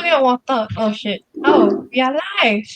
me a water. Oh shit. Oh, we are live.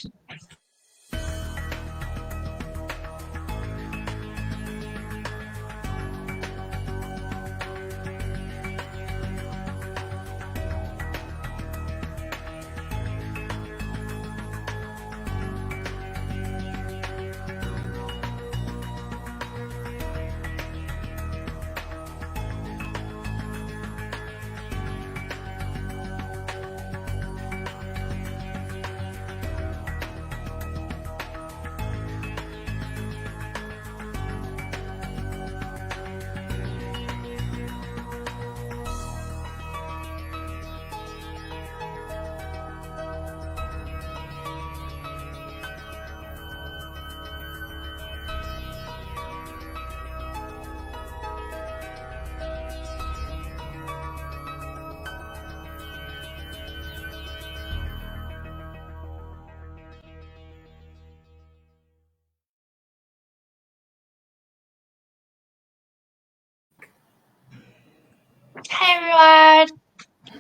Hi everyone.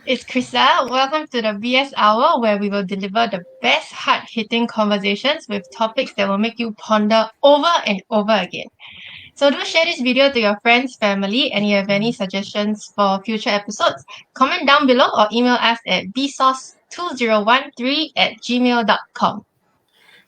It's Krista. Welcome to the BS Hour where we will deliver the best hard-hitting conversations with topics that will make you ponder over and over again. So do share this video to your friends, family, and if you have any suggestions for future episodes, comment down below or email us at bsauce2013@gmail.com.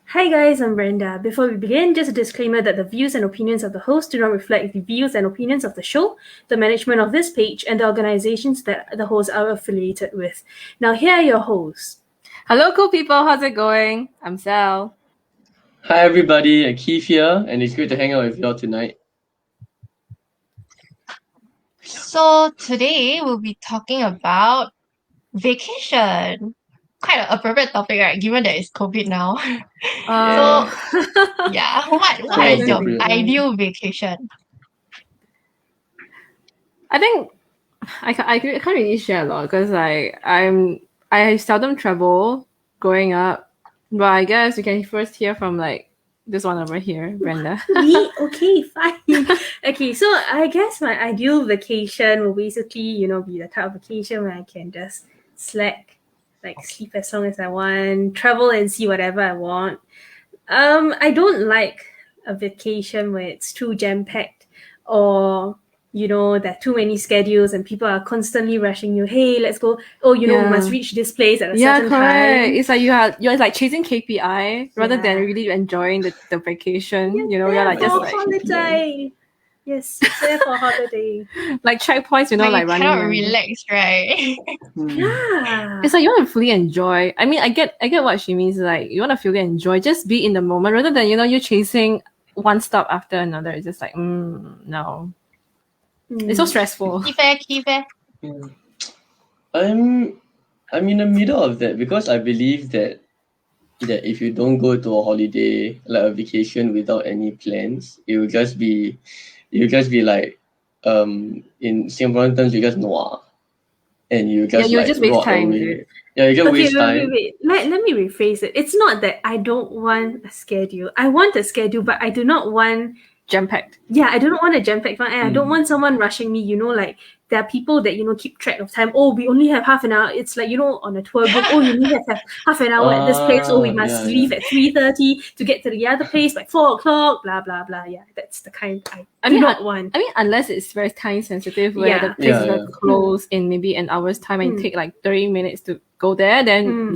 Hi guys, I'm Brenda. Before we begin, just a disclaimer that the views and opinions of the host do not reflect the views and opinions of the show, the management of this page, and the organizations that the hosts are affiliated with. Now here are your hosts. Hello, cool people. How's it going? I'm Sal. Hi everybody, Keith here, and it's great to hang out with y'all tonight. So today we'll be talking about vacation. Quite an appropriate topic, right? Given that it's COVID now. Yeah, what is your ideal vacation? I think I can't really share a lot because I seldom travel growing up, but I guess we can first hear from this one over here, Brenda. Me? Okay, fine. Okay, so I guess my ideal vacation will basically, be the type of vacation where I can just slack, sleep as long as I want, travel and see whatever I want. I don't like a vacation where it's too jam-packed or there are too many schedules and people are constantly rushing you. Hey, let's go. Oh, we must reach this place at a certain time. It's like you're like chasing KPI rather than really enjoying the vacation. You're like just like holiday. Yes, it's there for holiday. Like checkpoints, But like you running. cannot relax, right? Yeah. It's like you want to fully enjoy. I mean, I get what she means. Like you want to fully enjoy, just be in the moment rather than you're chasing one stop after another. It's just like no. It's so stressful. Keep it. I'm in the middle of that because I believe that if you don't go to a holiday, like a vacation without any plans, it will just be like in Singaporean terms you just noah. And you just you just waste time. Yeah, you just waste time. Wait. Let me rephrase it. It's not that I don't want a schedule. I want a schedule, but I do not want jam-packed. Yeah, I don't want a jam-packed one, and I don't want someone rushing me. Like there are people that keep track of time. Oh, we only have half an hour. It's like on a tour group. Oh, you only have half an hour at this place. Oh, we must leave at 3:30 to get to the other place by 4:00. Blah blah blah. Yeah, that's the kind I do not want. I mean, unless it's very time sensitive, where the place is very close in maybe an hour's time, and take like 30 minutes to go there. Then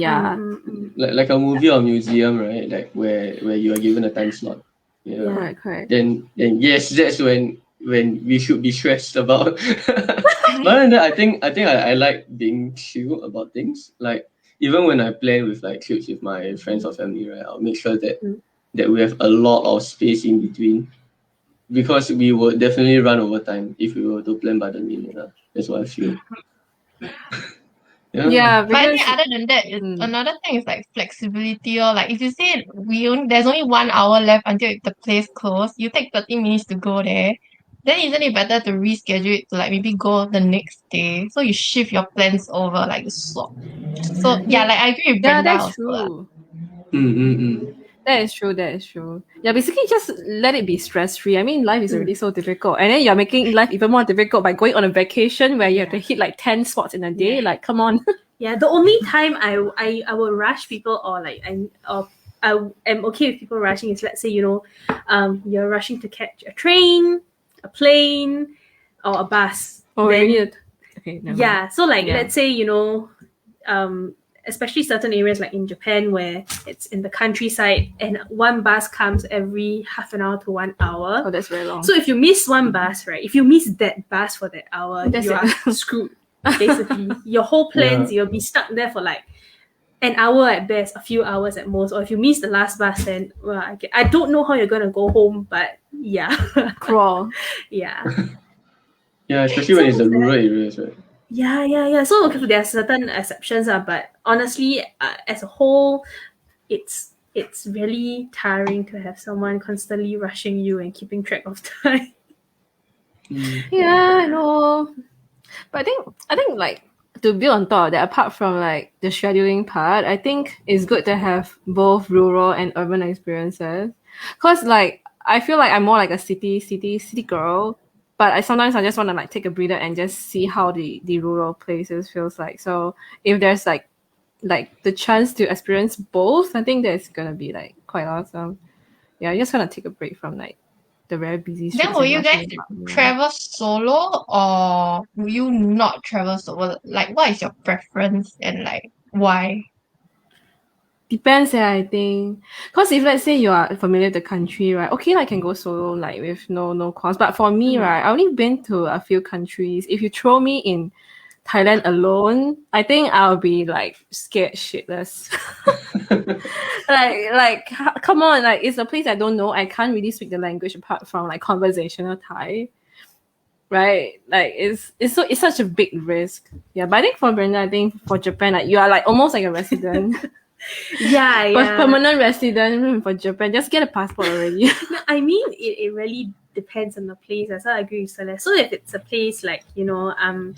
like a movie or museum, right? Like where you are given a time slot. Yeah, correct. Then yes, that's when we should be stressed about. But then I think I like being chill about things. Like even when I plan with like trips with my friends or family, right? I'll make sure that we have a lot of space in between, because we will definitely run over time if we were to plan by the minute. That's what I feel. Yeah, but I think other than that, another thing is like flexibility. Or like if you say there's only 1 hour left until the place closed, you take 30 minutes to go there. Then isn't it better to reschedule it to like maybe go the next day? So you shift your plans over, like you swap. So yeah, like I agree with Brenda. Yeah, that's also, true. That is true. Yeah, basically just let it be stress-free. I mean, life is already so difficult. And then you're making life even more difficult by going on a vacation where you have to hit like 10 spots in a day. Like, come on. Yeah, the only time I will rush people, or like I am okay with people rushing is, let's say, you're rushing to catch a train, a plane, or a bus. Oh, Then, really? Okay, never mind. yeah, so like Yeah. let's say, especially certain areas like in Japan where it's in the countryside and one bus comes every half an hour to 1 hour. Oh, that's very long. So if you miss one bus, right? If you miss that bus for that hour, That's you it. are screwed. Basically, your whole plans, you'll be stuck there for like an hour at best, a few hours at most. Or if you miss the last bus, then well, I don't know how you're gonna go home, but yeah, Crawl. yeah. Yeah, especially when it's the rural areas, right? Yeah. So okay, there are certain exceptions, but honestly, as a whole, it's really tiring to have someone constantly rushing you and keeping track of time. Yeah, I know. But I think like, to build on top of that, apart from like the scheduling part, I think it's good to have both rural and urban experiences. Cause like I feel like I'm more like a city girl, but I sometimes I just want to like take a breather and just see how the rural places feels like. So if there's like the chance to experience both, I think that's gonna be like quite awesome. Yeah, I just want to take a break from like the very busy streets. Then will and you guys rushing about. travel solo or will you not travel solo? Like, what is your preference and like why? Depends, I think. Because if let's say you are familiar with the country, right? Okay, I can go solo, like with no cost. But for me, right, I only been to a few countries. If you throw me in Thailand alone, I think I'll be like scared shitless. Come on, like it's a place I don't know. I can't really speak the language apart from like conversational Thai. Right, like it's such a big risk. Yeah, but I think for Brenda, I think for Japan, like you are like almost like a resident. Yeah. Permanent resident for Japan. Just get a passport already. No, I mean, it really depends on the place. That's why I agree with Celeste. So if it's a place like, I'm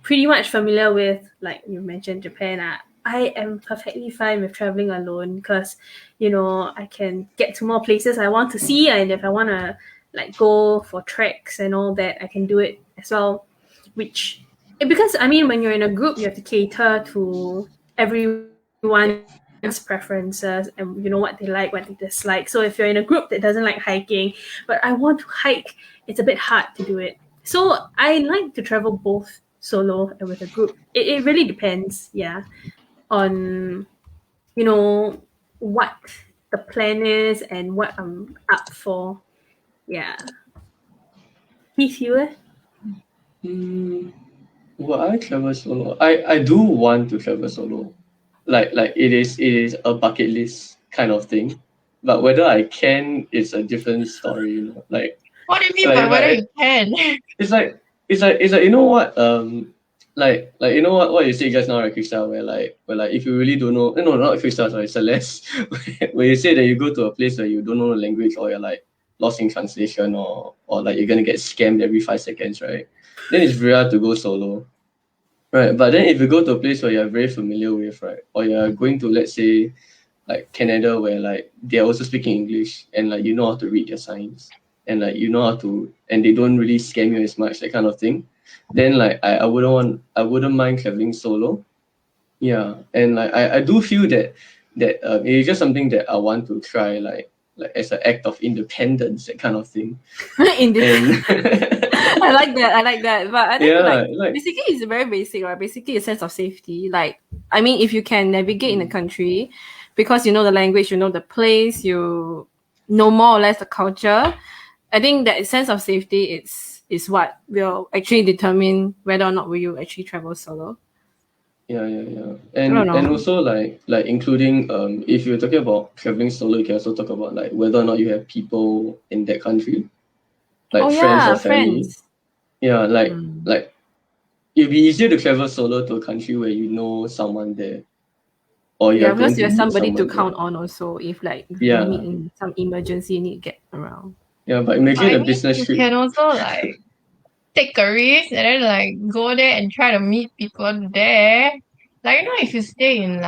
pretty much familiar with, like you mentioned, Japan, I am perfectly fine with traveling alone because, I can get to more places I want to see. And if I want to like go for treks and all that, I can do it as well. Because I mean, when you're in a group, you have to cater to everyone's preferences and what they like, what they dislike. So if you're in a group that doesn't like hiking, but I want to hike, it's a bit hard to do it. So I like to travel both solo and with a group. It really depends, on what the plan is and what I'm up for. Yeah. Heath, you? Well, I travel solo. I do want to travel solo. Like it is a bucket list kind of thing. But whether I can, it's a different story, Like What do you mean Like, by whether like- you can? it's like you know what like you know what you said just now, right, Krista, where like if you really don't know, no, not Krista, sorry, Celeste, where you say that you go to a place where you don't know the language or you're like lost in translation or like you're gonna get scammed every 5 seconds, right? Then it's very hard to go solo. Right. But then if you go to a place where you're very familiar with, right, or you're going to, let's say, like Canada, where like they're also speaking English and like you know how to read their signs and like you know how to, and they don't really scam you as much, that kind of thing, then like I wouldn't mind traveling solo. Yeah. And like I do feel that it's just something that I want to try, like as an act of independence, that kind of thing. Independent. And I like that. But I think yeah, like basically it's very basic, right? Basically a sense of safety. Like, I mean, if you can navigate in the country because you know the language, you know the place, you know more or less the culture, I think that sense of safety is what will actually determine whether or not will you actually travel solo. Yeah. don't And know. also like including if you're talking about traveling solo, you can also talk about like whether or not you have people in that country, like friends or family. friends. Yeah, like Mm. like it'd be easier to travel solo to a country where you know someone there. Or Yeah, you're going because you to have meet somebody to someone count there. on also if like Yeah. you meet in some emergency you need to get around. Yeah, but imagine I a mean, business you trip. can also like take a risk and then like go there and try to meet people there. Like if you stay in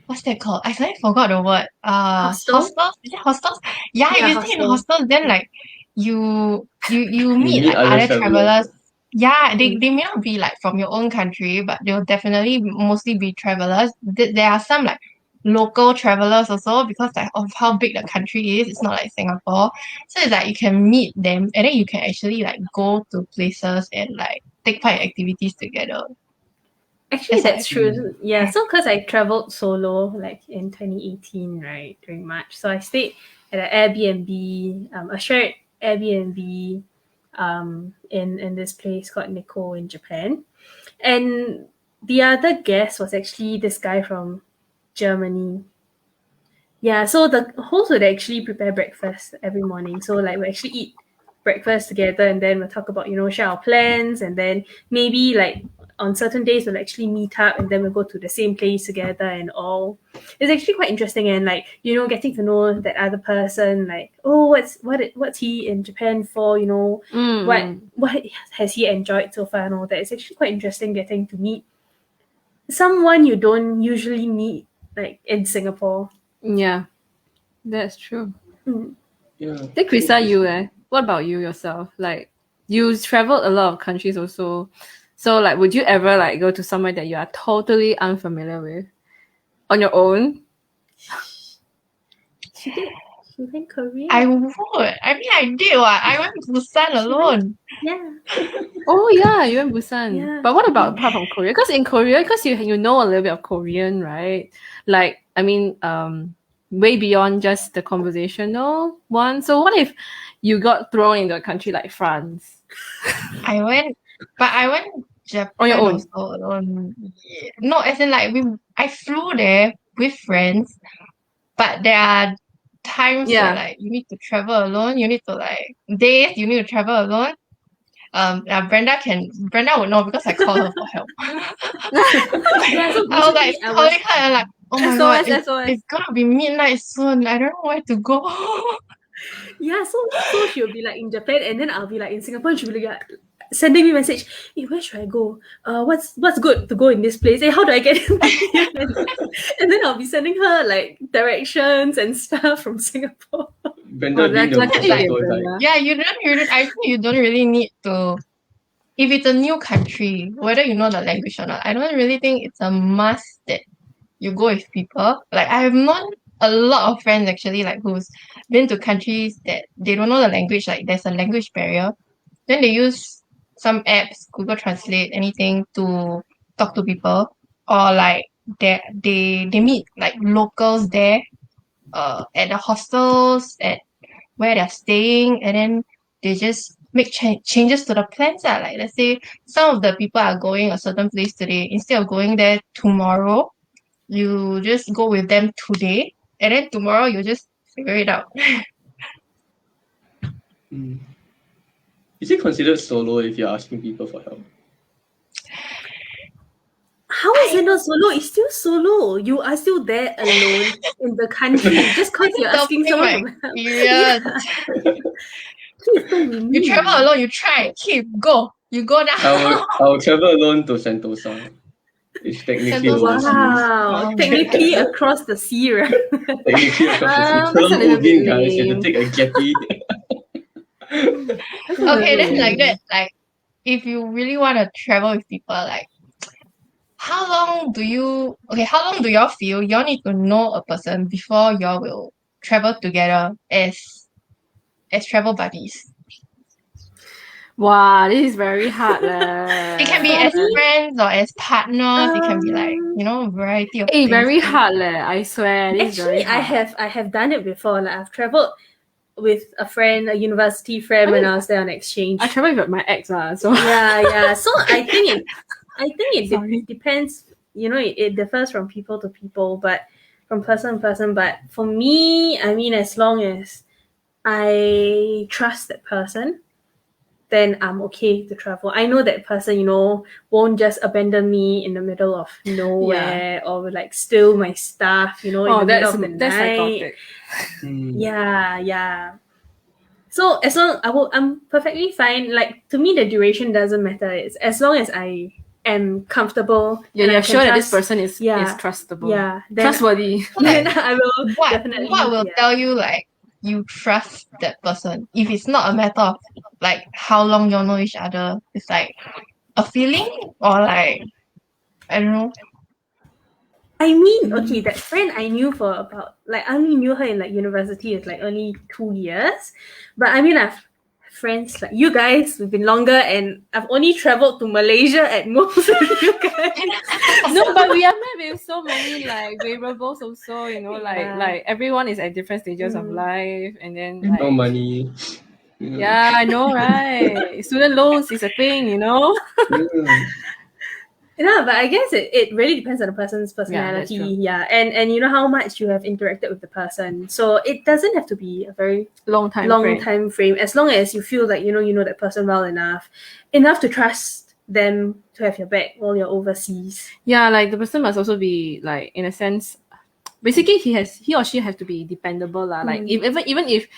what's that called? I suddenly forgot the word. Hostel? Hostels? Is it hostels? Yeah, Yeah, if you stay in hostel. hostels, then like you meet meet like other other travelers. travelers. Yeah, they may not be like from your own country, but they'll definitely mostly be travelers. There are some like local travelers also because like of how big the country is. It's not like Singapore. So it's like you can meet them and then you can actually like go to places and like take part in activities together. Actually, That's what I that's true. Yeah, so because I traveled solo like in 2018, right, during March. So I stayed at an Airbnb, a shared Airbnb in this place called Nikko in Japan. And the other guest was actually this guy from Germany. Yeah, so the host would actually prepare breakfast every morning. So like we actually eat breakfast together and then we'll talk about, share our plans, and then maybe like on certain days we'll actually meet up and then we'll go to the same place together and all. It's actually quite interesting, and like, getting to know that other person, like, oh, what's he in Japan for, what has he enjoyed so far and all that. It's actually quite interesting getting to meet someone you don't usually meet like in Singapore. Yeah, that's true. Yeah. Then Krista, you what about you yourself? Like, you traveled a lot of countries also. So like, would you ever like go to somewhere that you are totally unfamiliar with on your own? She went Korea. I would. I mean, I did. I went to Busan alone. Yeah. Oh yeah, you went Busan. Yeah. But what about apart from Korea? Because in Korea, because you know a little bit of Korean, right? Like, I mean, way beyond just the conversational one. So what if you got thrown into a country like France? I went Japan On your own? also alone. Yeah. No, as in like I flew there with friends, but there are times where like you need to travel alone. You need to like days you need to travel alone. Brenda would know because I called her for help. Yeah, so I was like basically, calling her and like, oh my god, SOS. it's gonna be midnight soon. I don't know where to go. Yeah, so she'll be like in Japan and then I'll be like in Singapore and she'll be like sending me a message, hey, where should I go? What's good to go in this place? Hey, how do I get in here? And then I'll be sending her like directions and stuff from Singapore. Brenda being the luckily most you, tour guide. Brenda. Yeah, I think you don't really need to, if it's a new country, whether you know the language or not, I don't really think it's a must that you go with people. Like I have known a lot of friends actually, like who's been to countries that they don't know the language, like there's a language barrier. Then they use some apps, Google Translate, anything to talk to people. Or like they meet like locals there, at the hostels, at where they're staying, and then they just make changes to the plans. Like let's say some of the people are going a certain place today, instead of going there tomorrow, you just go with them today, and then tomorrow you just figure it out. Mm. Is it considered solo if you're asking people for help? How is it not solo? It's still solo. You are still there alone in the country just because you're asking someone for help. Yes. You travel alone, you try, go. You go now. I'll travel alone to Sentosa. It's technically Sentosa. overseas. Wow, Oh. technically across the sea, right? Technically across the sea. That's a little bit guys. You have to lame. take a jetty. Okay, then like that, like if you really want to travel with people, like how long do y'all feel y'all need to know a person before y'all will travel together as travel buddies? Wow, this is very hard. It can be as friends or as partners. It can be like, variety of things. very hard I swear. This is very Actually, hard. I have done it before. Like I've traveled with a friend, a university friend, when I was there on exchange. I traveled with my ex, so Yeah. So I think it Sorry. depends. It differs from people to people, but from person to person. But for me, I mean, as long as I trust that person, then I'm okay to travel. I know that person, won't just abandon me in the middle of nowhere or like steal my stuff, in the middle of the that's night. psychotic. Yeah. So as long I'm perfectly fine. Like to me, the duration doesn't matter. It's as long as I am comfortable. Yeah, and I you're can sure that this trust- person is Yeah. trustable. Yeah, then, Trustworthy. then I will What definitely. will yeah. tell you like you trust that person. If it's not a matter of like how long you know each other, it's like a feeling or like I don't know. I mean, okay, that friend I knew for about like I only knew her in like university. It's like only 2 years, but I mean I've friends like you guys who've been longer, and I've only traveled to Malaysia at most with you guys. No, but we are met with so many like variables also, you know, Yeah. like everyone is at different stages of Mm. life, and then No like money. yeah, I know, right? Student loans is a thing, you know. Yeah. Yeah, but I guess it really depends on the person's that's personality. true. Yeah, and you know how much you have interacted with the person. So it doesn't have to be a very Long time long frame. time frame, as long as you feel like you know that person well enough to trust them to have your back while you're overseas. Yeah, like the person must also be like in a sense. Basically, he or she has to be dependable lah. Like if, even if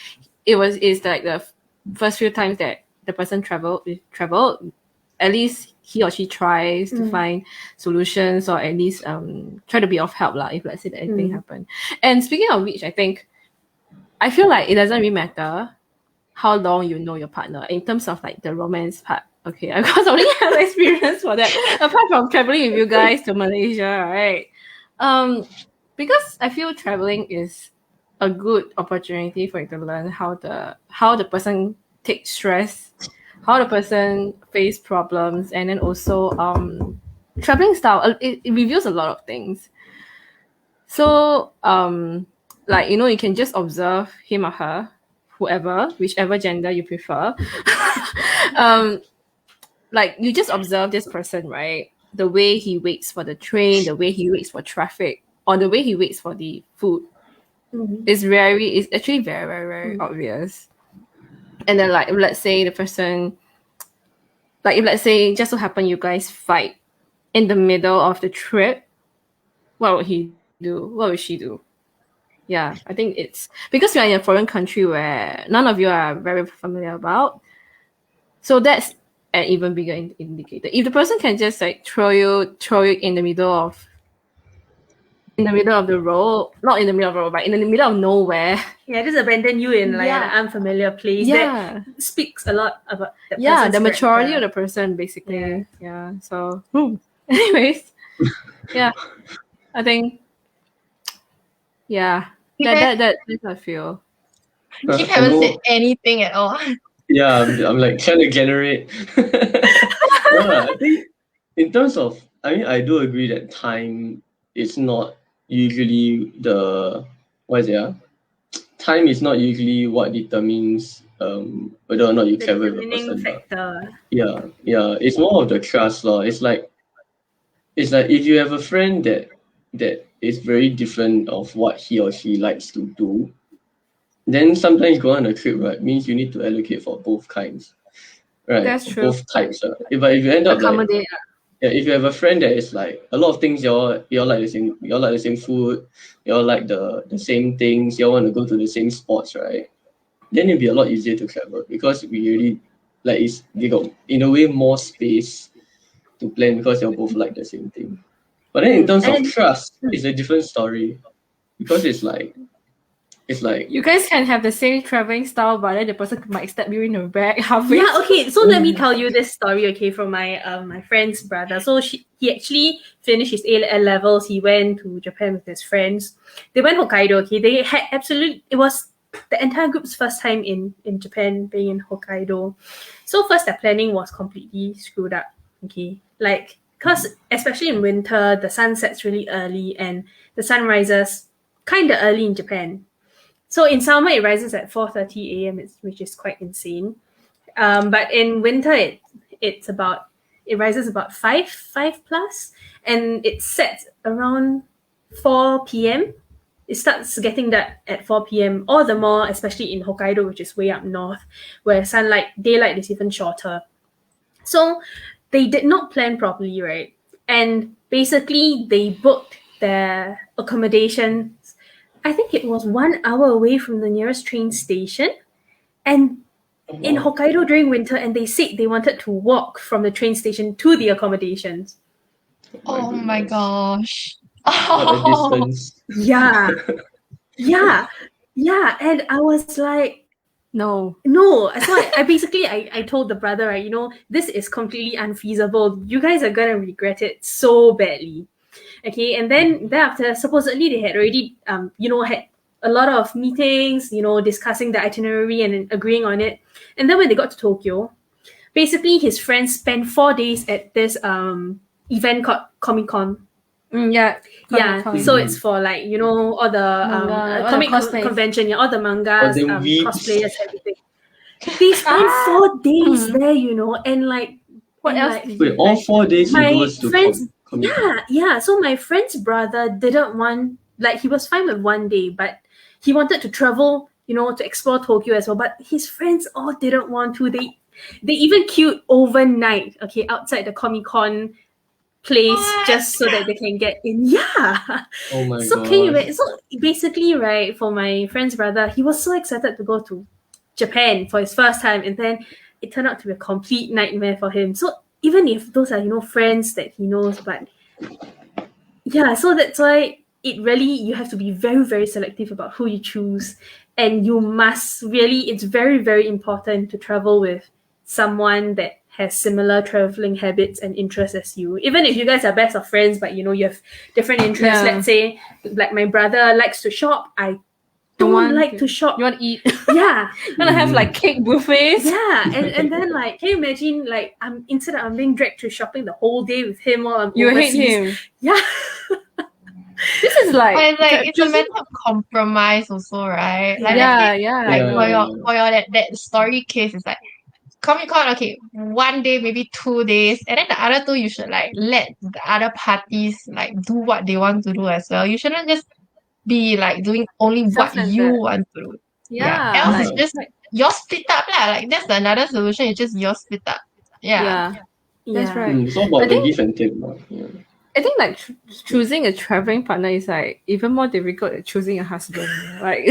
it's like the first few times that the person traveled, at least he or she tries to find solutions, or at least try to be of help lah, if let's say that anything happen. And speaking of which, I feel like it doesn't really matter how long you know your partner in terms of like the romance part. Okay, I've got only have experience for that apart from traveling with you guys to Malaysia, right? Because I feel traveling is a good opportunity for you to learn how the person takes stress, how the person face problems, and then also traveling style. It reveals a lot of things. So like you know, you can just observe him or her, whoever, whichever gender you prefer. Like you just observe this person, right? The way he waits for the train, the way he waits for traffic, or the way he waits for the food is actually very, very, very obvious. And then like if let's say the person, like if let's say just so happen you guys fight in the middle of the trip, what would he do? What would she do? Yeah, I think it's because you're in a foreign country where none of you are very familiar about. So that's an even bigger indicator. If the person can just like throw you in the middle of the road, not in the middle of the road, but in the middle of nowhere. Yeah, just abandon you in like Yeah. an unfamiliar place. Yeah. That speaks a lot about that Yeah, person's the maturity of character. the person basically. Yeah. So anyways. Yeah. I think yeah. That's how I feel. You haven't said anything at all. Yeah, I'm like trying to generate. Yeah, I think in terms of, I mean, I do agree that time is not usually time is not usually what determines whether or not you The travel with a determining person. But factor. yeah, it's more of the trust law. It's like if you have a friend that is very different of what he or she likes to do, then sometimes go on a trip, right, means you need to allocate for both kinds, right? That's true. Both types. But if you end up like, Accommodate. if you have a friend that is like a lot of things, you all like the same food, you all like the same things, you all want to go to the same spots, right? Then it'll be a lot easier to travel because we really like they got in a way more space to plan because you all both like the same thing. But then in terms of trust, it's a different story because it's like You guys can have the same traveling style, but then the person might stab you in the back halfway. Yeah, okay. So let me tell you this story, okay, from my my friend's brother. So he actually finished his A levels. He went to Japan with his friends. They went Hokkaido. Okay, they had it was the entire group's first time in Japan, being in Hokkaido. So first, their planning was completely screwed up. Okay, like because especially in winter, the sun sets really early and the sun rises kind of early in Japan. So in summer, it rises at 4:30 a.m., which is quite insane. But in winter, it rises about 5 plus, and it sets around 4 p.m. It starts getting that at 4 p.m. All the more, especially in Hokkaido, which is way up north, where daylight is even shorter. So they did not plan properly, right? And basically, they booked their accommodation. I think it was 1 hour away from the nearest train station, and in Hokkaido during winter, and they said they wanted to walk from the train station to the accommodations. Oh my gosh. What a distance. Yeah. Yeah, and I was like, No. no. So I basically I told the brother, right, this is completely unfeasible. You guys are gonna regret it so badly. Okay, and then thereafter, supposedly they had already had a lot of meetings, discussing the itinerary and agreeing on it. And then when they got to Tokyo, basically his friends spent 4 days at this event called Comic-Con. Yeah. Yeah, Comic-Con. so it's for like all the Manga, all the comic cosplays. convention, all the mangas, All the weeps. cosplayers, everything. They spent 4 days there, and like What and, else like, did Wait, you all like? 4 days he my goes to friends- Comic-Con. yeah. So my friend's brother didn't want, like, he was fine with 1 day, but he wanted to travel, to explore Tokyo as well. But his friends all didn't want to. They even queued overnight, okay, outside the Comic-Con place What? just so that they can get in. Yeah. Oh my So god. can you imagine? So basically, right, for my friend's brother, he was so excited to go to Japan for his first time, and then it turned out to be a complete nightmare for him. So even if those are friends that he knows, but yeah, so that's why it really, you have to be very, very selective about who you choose, and you must really, it's very, very important to travel with someone that has similar traveling habits and interests as you. Even if you guys are best of friends, but you have different interests. Yeah. Let's say, like, my brother likes to shop, I don't want like to- to shop. You want to eat? Yeah. You want to have like cake buffets? Yeah, and then, like, can you imagine, like, I'm being dragged to shopping the whole day with him while I'm You overseas. hate him. Yeah. This is like, But it's like it's a choosing- matter of compromise also, right? Like yeah, let's say, yeah. like Yeah. for your that story case is like Comic-Con, okay, 1 day, maybe 2 days, and then the other 2 you should like let the other parties like do what they want to do as well. You shouldn't just be like doing only what you Self-centered. want to do. Yeah. Else like- it's just like you're split up lah. Like that's another solution. It's just you're split up. Yeah. That's Yeah. right. It's all about I the think- give and take. Yeah. I think like choosing a traveling partner is like even more difficult than choosing a husband. Like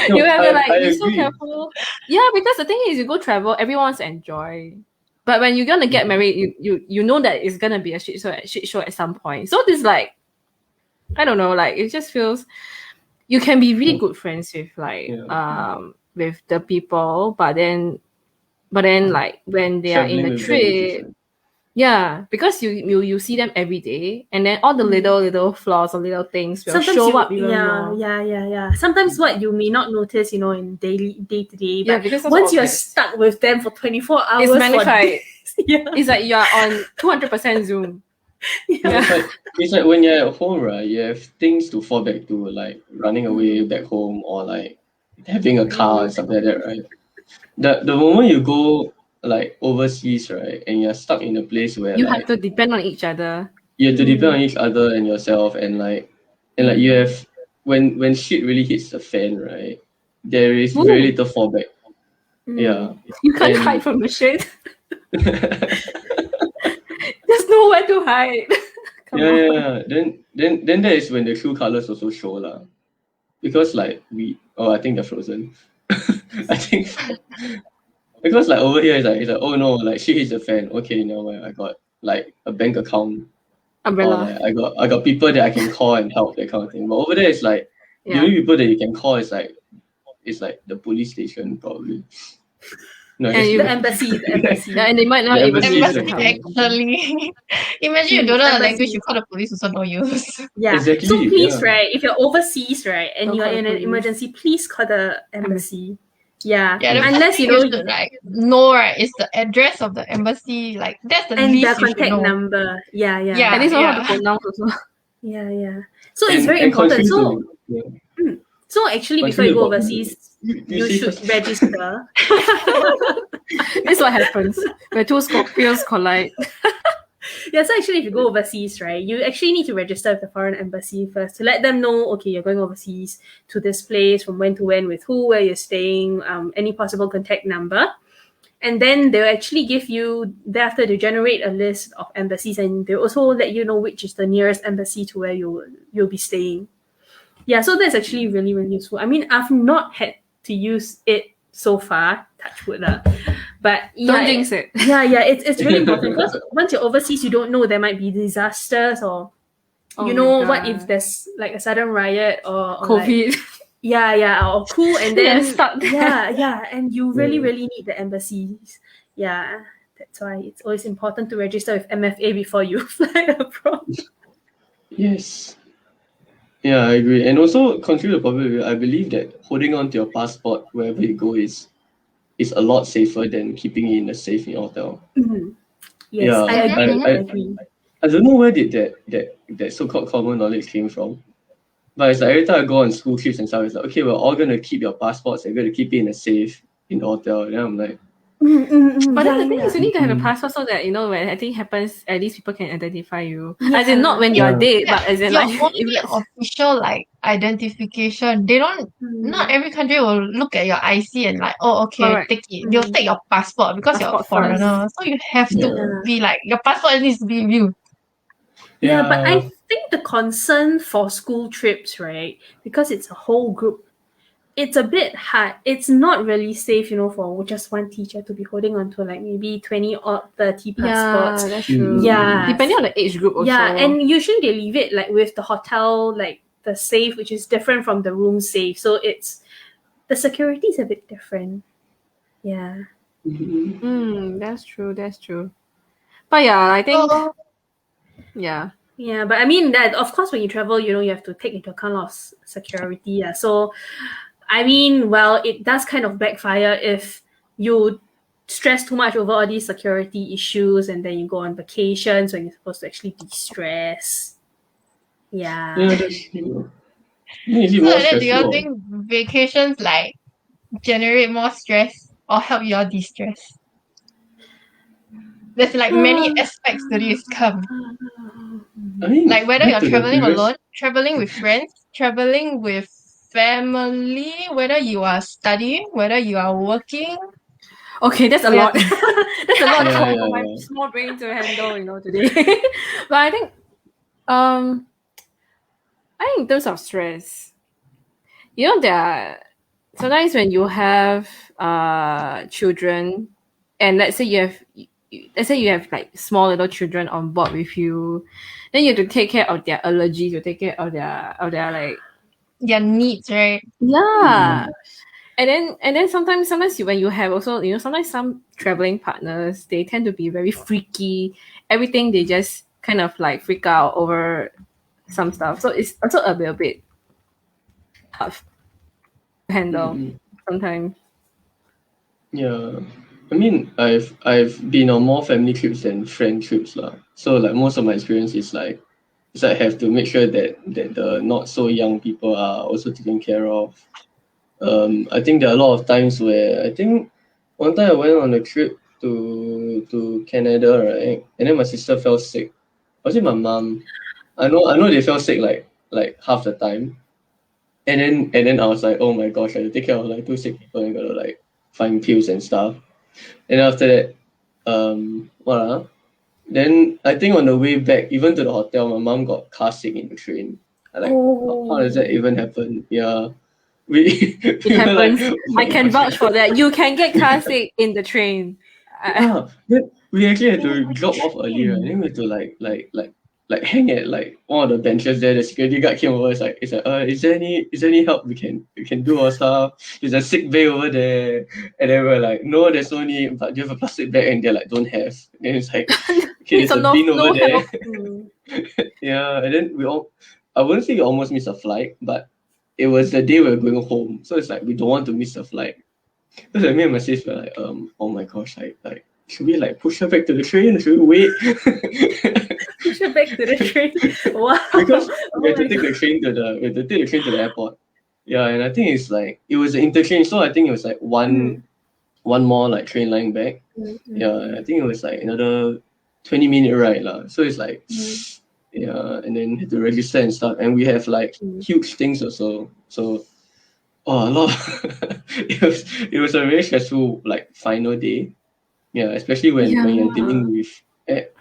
No, you have to like I be so agree. careful. Yeah, because the thing is, you go travel, everyone wants to enjoy. But when you're gonna get married, you know that it's gonna be a shit show at some point. So this like, I don't know, like it just feels you can be really good friends with like with the people, but then like when they are in Traveling a with them is trip. different. Yeah, because you see them every day, and then all the little flaws or little things will show up even more. Yeah. Sometimes what you may not notice, in day to day, Yeah, but because that's once you're obvious. stuck with them for 24 hours, It's for magnified. days, yeah. It's like you are on 200% Zoom. Yeah, it's like when you're at home, right? You have things to fall back to, like running away back home or like having a car and stuff like that, right? The moment you go like overseas, right, and you're stuck in a place where You like have to depend on each other. you have to depend on each other and yourself, and like you have when shit really hits the fan, right? There is Ooh. very little fallback. Mm. Yeah. You can't And- hide from the shit. There's nowhere to hide. Come on. yeah. Then that is when the true colors also show lah. Because like I think they're frozen. I think because like over here it's like oh no, like shit hits the fan. Okay, now I got like a bank account. Or Umbrella. like, I got people that I can call and help, that kind of thing. But over there it's like the Yeah. only people that you can call is like the police station probably. No, And just you- The embassy. Yeah, and they might not The even embassy be is able to the help. Actually, imagine you don't know the Embassy. language, you call the police, also no use. Yeah. Exactly, So please, yeah. right, if you're overseas, right, and Don't you're call the in an police. emergency, please call the embassy. Yeah. Yeah, the Unless first thing you know should like know, right, is the address of the embassy. Like that's the and least their you should contact know. number. Yeah. Yeah. At least know how to Yeah. pronounce also. Yeah. So it's very and important. continue So to- yeah. so actually, before Continue you go about- overseas, you you say should first. register. This is what happens when two Scorpios collide. Yeah, so actually, if you go overseas, right, you actually need to register with the foreign embassy first to let them know, okay, you're going overseas to this place, from when to when, with who, where you're staying, any possible contact number. And then they'll actually give you, thereafter, they generate a list of embassies, and they'll also let you know which is the nearest embassy to where you'll be staying. Yeah, so that's actually really, really useful. I mean, I've not had to use it so far, touch wood lah. But Don't yeah, jinx it. yeah, it's really important because once you're overseas, you don't know, there might be disasters or Oh you my know what God. if there's like a sudden riot or like, COVID. or cool, and You're then stuck there. and you really Yeah. really need the embassies. Yeah, that's why it's always important to register with MFA before you fly abroad. Yes. Yeah, I agree. And also, contrary to popular view, I believe that holding on to your passport wherever you go is a lot safer than keeping it in a safe in your hotel. Mhm. Yes, Yeah, I agree. I, I I, agree. I don't know where did that so-called common knowledge came from. But it's like every time I go on school trips and stuff, it's like, okay, we're all gonna keep your passports and we're gonna keep it in a safe in the hotel. And then I'm like, But then Yeah, the thing is, you need to have a Mhm. passport so that when anything happens, at least people can identify you. Yeah. As in, not when you're Yeah. dead, but as in Your like only if let's- official identification. They don't. Not every country will look at your IC and like, oh, okay, Correct. take it. They'll take your passport because you're a Passport first. foreigner. So you have to Yeah. be like, your passport needs to be with you. Yeah, but I think the concern for school trips, right? Because it's a whole group, it's a bit hard. It's not really safe, for just one teacher to be holding on to like maybe 20 or 30 passports. Yeah, that's true. Yeah. Depending on the age group also. Yeah, and usually they leave it like with the hotel, like the safe, which is different from the room safe. So the security is a bit different. Yeah. Mhm. That's true. That's true. But yeah, I think So, yeah. Yeah, but I mean that of course when you travel, you have to take into account of security. Yeah. So I mean, well, it does kind of backfire if you stress too much over all these security issues and then you go on vacations when you're supposed to actually de-stress. Yeah. Yeah, that's true. Is it so more like that, do you stressful? think vacations like generate more stress or help you all de-stress? There's like many aspects to this come. I mean, Like whether back you're to the traveling previous- alone, traveling with friends, traveling with family, whether you are studying, whether you are working. Okay, that's a We lot. have That's a lot Yeah, for my yeah. small brain to handle, today. But I think in terms of stress, there are sometimes when you have children, and let's say you have like small little children on board with you, then you have to take care of their allergies, you take care of their like their needs, right? yeah. And then sometimes when you have also, sometimes some traveling partners, they tend to be very freaky. Everything they just kind of like freak out over some stuff. So it's also a little bit tough to handle Mhm. sometimes. Yeah. I mean, I've been on more family trips than friend trips lah. So like most of my experience is like I have to make sure that the not so young people are also taken care of. I think there are a lot of times where I think one time I went on a trip to Canada, right? And then my sister fell sick. Was it my mom? I know they fell sick like half the time. And then I was like, oh my gosh, I have to take care of like two sick people and gotta like find pills and stuff. And after that, then I think on the way back, even to the hotel, my mom got car sick in the train. Like, how does that even happen? Yeah. We It were happens. like, oh my I can gosh. vouch for that. You can get car sick in the train. Yeah, then we actually had to drop off earlier. And then we had to like hang at like one of the benches there. The security guard came over. Is like, is there any help we can do or stuff? There's a sick bay over there. And then we're like, no, there's no need. But do you have a plastic bag? And they're like, don't have. And it's like, okay, there's So a bin over there. help. Yeah, and then I wouldn't say we almost missed a flight, but it was the day we were going home. So it's like we don't want to miss the flight. Because like me and my sis were like, oh my gosh, like should we like push her back to the train or should we wait? Push her back to the train. Wow. Because we had to my take the train to the airport. Yeah, and I think it's like it was the interchange, so I think it was like one more like train line back. Yeah, I think it was like another 20-minute ride lah. So it's like yeah, and then had to register and stuff. And we have like huge things also. So a lot it was a very stressful like final day. Yeah, especially when you're dealing with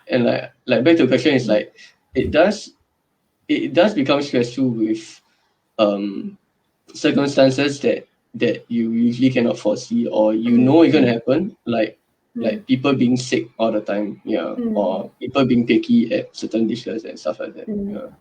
and like back to the question is like it does become stressful with circumstances that you usually cannot foresee or it's gonna happen. Like like people being sick all the time, or people being picky at certain dishes and stuff like that.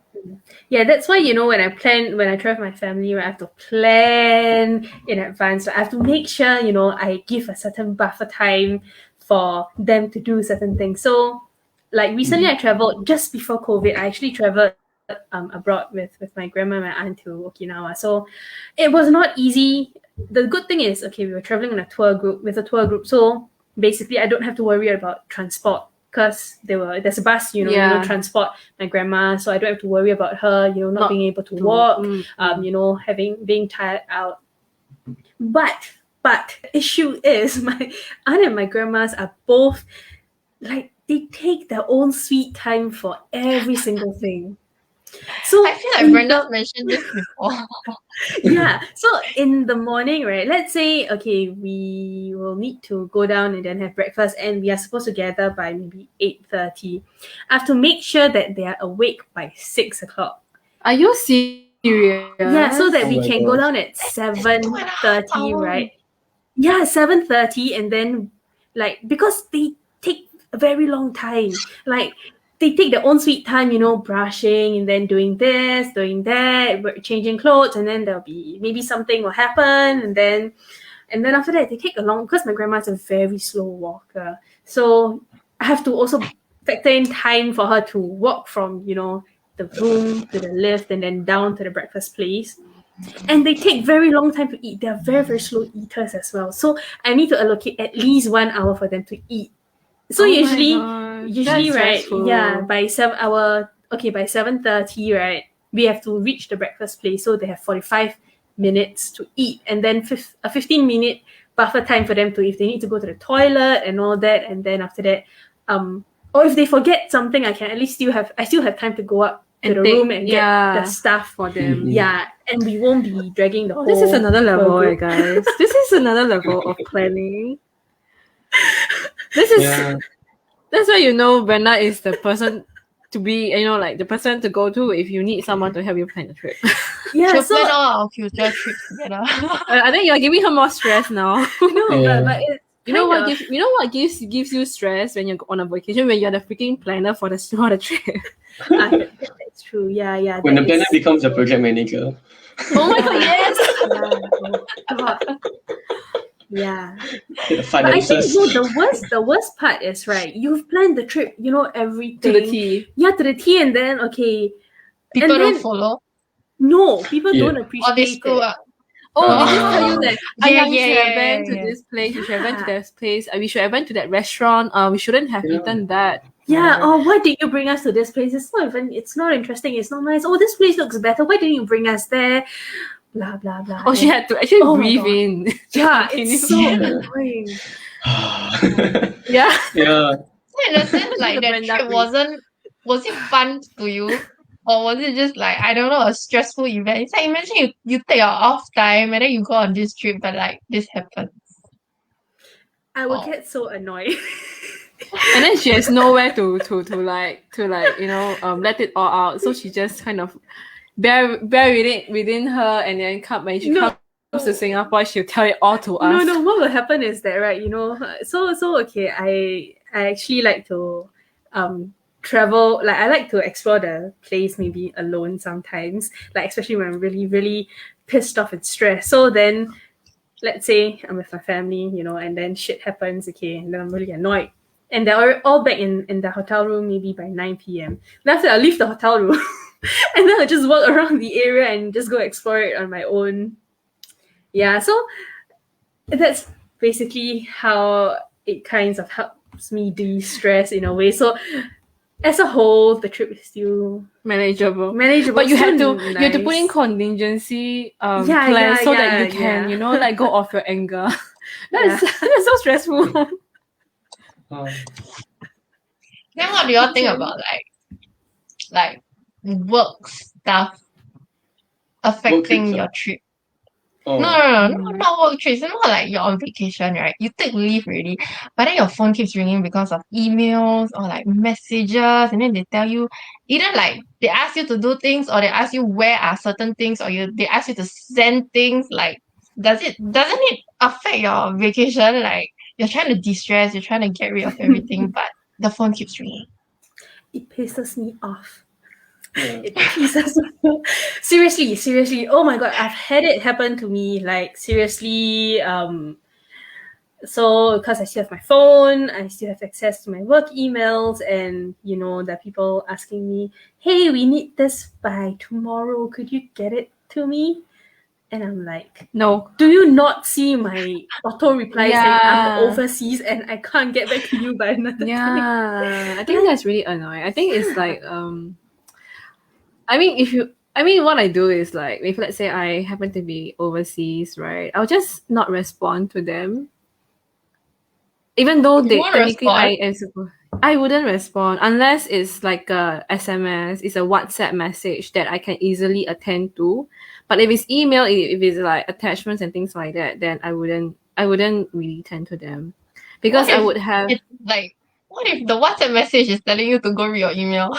Yeah, that's why when I travel with my family, right, I have to plan in advance. I have to make sure I give a certain buffer time for them to do certain things. So, like recently, I traveled just before COVID. I actually traveled abroad with my grandma and my aunt to Okinawa. So it was not easy. The good thing is, we were traveling on a tour group. So basically, I don't have to worry about transport because there's a bus, transport my grandma. So I don't have to worry about her, not being able to walk, being tired out. But the issue is my aunt and my grandmas are both like they take their own sweet time for every single thing. So I feel like Brenda's mentioned this before. Yeah. So in the morning, right? Let's say, we will need to go down and then have breakfast, and we are supposed to gather by maybe 8:30. I have to make sure that they are awake by 6:00. Are you serious? Yeah, so that we my can go gosh. down at 7:30, hours. right? Yeah, 7:30, and then because they take a very long time, they take their own sweet time, brushing and then doing this, doing that, changing clothes, and then there'll be maybe something will happen, and then after that they take a long, because my grandma's a very slow walker, so I have to also factor in time for her to walk from the room to the lift and then down to the breakfast place. And they take very long time to eat. They're very, very slow eaters as well. So I need to allocate at least 1 hour for them to eat. So usually, That's right, stressful. by 7:30, right, we have to reach the breakfast place. So they have 45 minutes to eat, and then a 15-minute buffer time for them to, if they need to go to the toilet and all that, and then after that, or if they forget something, I still have time to go up to the room and get the stuff for them. Yeah, and we won't be dragging the whole. This is another level, whole group. guys. This is another level of planning. This is that's why Brenda is the person to be, the person to go to if you need someone to help you plan a trip. Yeah, She'll so plan all our future trips together. I think you're giving her more stress now. no, but You know what gives you stress when you're on a vacation, when you're the freaking planner for the trip. That's true. Yeah. When the planner becomes a project manager. Oh my god, yes. Yeah. The But I think finances. the worst part is, right, you've planned the trip, everything. To the T. Yeah, to the T, and then People and don't then, follow. no, people Yeah. don't Or appreciate they screw it. up. Oh, they just Ah. tell you that Yeah, we should have went to yeah. this place, we should have went to that place, we should have went to that restaurant, we shouldn't have Yeah. eaten that. Yeah, why did you bring us to this place? It's not interesting, it's not nice. Oh, this place looks better. Why didn't you bring us there? Blah blah blah. Oh, she had to actually Oh my breathe God. in. Yeah, Continue. it's so Yeah. annoying. Yeah. Yeah. So in a sense, like that Brenda trip breathe. was it fun to you? Or was it just like, I don't know, a stressful event? It's like, imagine you take your off time and then you go on this trip, but like this happens. I will Oh. get so annoyed. And then she has nowhere to let it all out. So she just kind of bear with it within her, and then when she No. comes to Singapore, she'll tell it all to us. No, what will happen is that, right, so okay, I actually like to travel, like I like to explore the place maybe alone sometimes, like especially when I'm really, really pissed off and stressed. So then let's say I'm with my family, and then shit happens, and then I'm really annoyed. And they're all back in the hotel room maybe by 9 p.m. Then after I leave the hotel room and then I just walk around the area and just go explore it on my own. Yeah, so that's basically how it kind of helps me de-stress in a way. So as a whole, the trip is still Manageable. But But you have to put in contingency plans so that you can, go off your anger. That's so stressful. Then what do y'all think about like work stuff affecting your trip? Oh. No, not work trips. It's more like you're on vacation, right? You take leave already, but then your phone keeps ringing because of emails or like messages, and then they tell you either like they ask you to do things, or they ask you where are certain things, or they ask you to send things. Like, doesn't it affect your vacation? Like, you're trying to de-stress, you're trying to get rid of everything, but the phone keeps ringing. It pisses me off. Yeah. It pisses me off. Seriously. Oh my god, I've had it happen to me. Like seriously, so because I still have my phone, I still have access to my work emails, and you know, there are people asking me, hey, we need this by tomorrow. Could you get it to me? And I'm like, No. do you not see my auto reply saying I'm Yeah. overseas and I can't get back to you by another time? Yeah, I think that's really annoying. I think it's like what I do is like, if let's say I happen to be overseas, right, I'll just not respond to them. Even though You they won't technically respond? I wouldn't respond unless it's like a SMS, it's a WhatsApp message that I can easily attend to. But if it's email, if it's like attachments and things like that, then I wouldn't really tend to them. Because What I if would have It's like, what if the WhatsApp message is telling you to go read your email?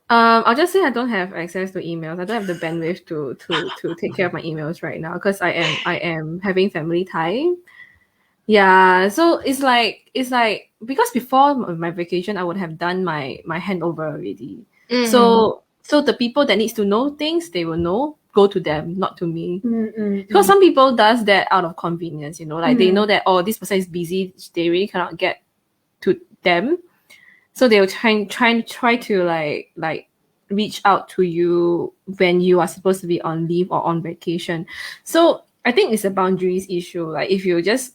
I'll just say I don't have access to emails. I don't have the bandwidth to take care of my emails right now because I am having family time. Yeah, so it's like because before my vacation I would have done my handover already. Mhm. So the people that needs to know things, they will know, go to them, not to me. Mm-mm. Because some people does that out of convenience, you know, like they Mm. know that, oh, this person is busy, they really cannot get to them. So they'll try to like reach out to you when you are supposed to be on leave or on vacation. So I think it's a boundaries issue. Like if you just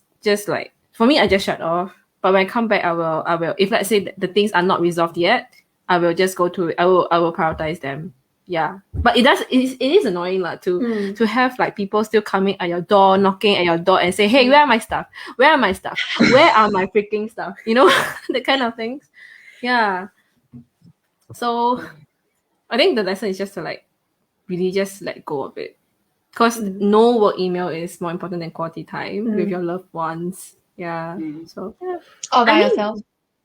like, for me, I just shut off. But when I come back, I will. If let's say the things are not resolved yet, I will just go to. I will prioritize them. Yeah, but it is annoying to have like people still coming at your door, knocking at your door, and say, "Hey, where are my stuff? Where are my stuff? Where are my freaking stuff?" You know, that kind of things. Yeah. So, I think the lesson is just to like really just let go of it, because no work email is more important than quality time with your loved ones. Yeah. So yeah. All by I mean, yourself.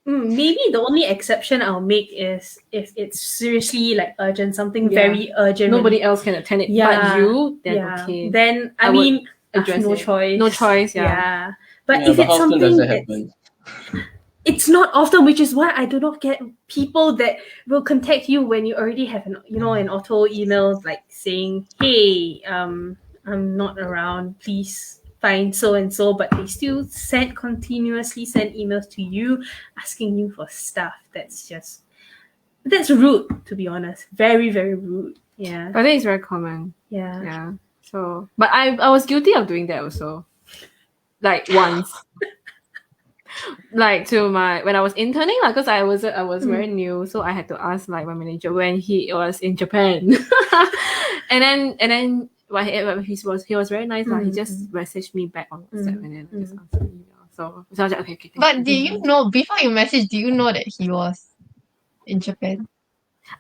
Maybe the only exception I'll make is if it's seriously like urgent, something Yeah. very urgent. Nobody else can attend it Yeah, but you. Then yeah. okay. Then I I would mean, address no it. choice. No choice. Yeah. Yeah. But Yeah, if but it's how often does something that that's happen? it's not often, which is why I do not get people that will contact you when you already have an auto email like saying, hey, I'm not around, please find so and so, but they still continuously send emails to you asking you for stuff. That's rude, to be honest. Very, very rude. Yeah. I think it's very common. Yeah. Yeah. So, but I was guilty of doing that also. Like once. Like when I was interning, like, because I was very new, so I had to ask like my manager when he was in Japan, and then he was very nice. He just messaged me back on WhatsApp and then I just answered email. So I was like, okay. But do you know, before you message, do you know that he was in Japan?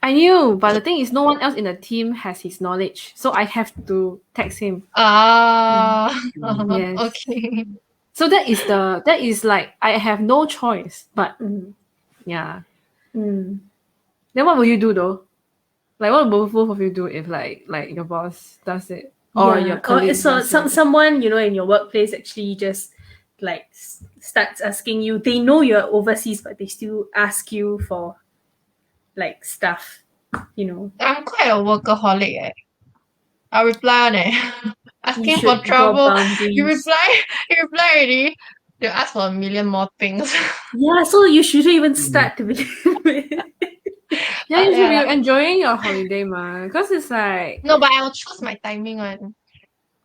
I knew, but the thing is, no one else in the team has his knowledge, so I have to text him. Yes. Okay. So that is like I have no choice, but yeah. Then what will you do though? Like what will both of you do if like your boss does it or your colleague? So someone in your workplace actually just like starts asking you. They know you're overseas, but they still ask you for like stuff. I'm quite a workaholic. I'll reply on it. Asking for should trouble. draw boundaries. You reply already. They'll ask for a million more things. Yeah, so you shouldn't even start to begin with. Yeah, you should be enjoying your holiday, man. Because it's like No, but I will choose my timing one.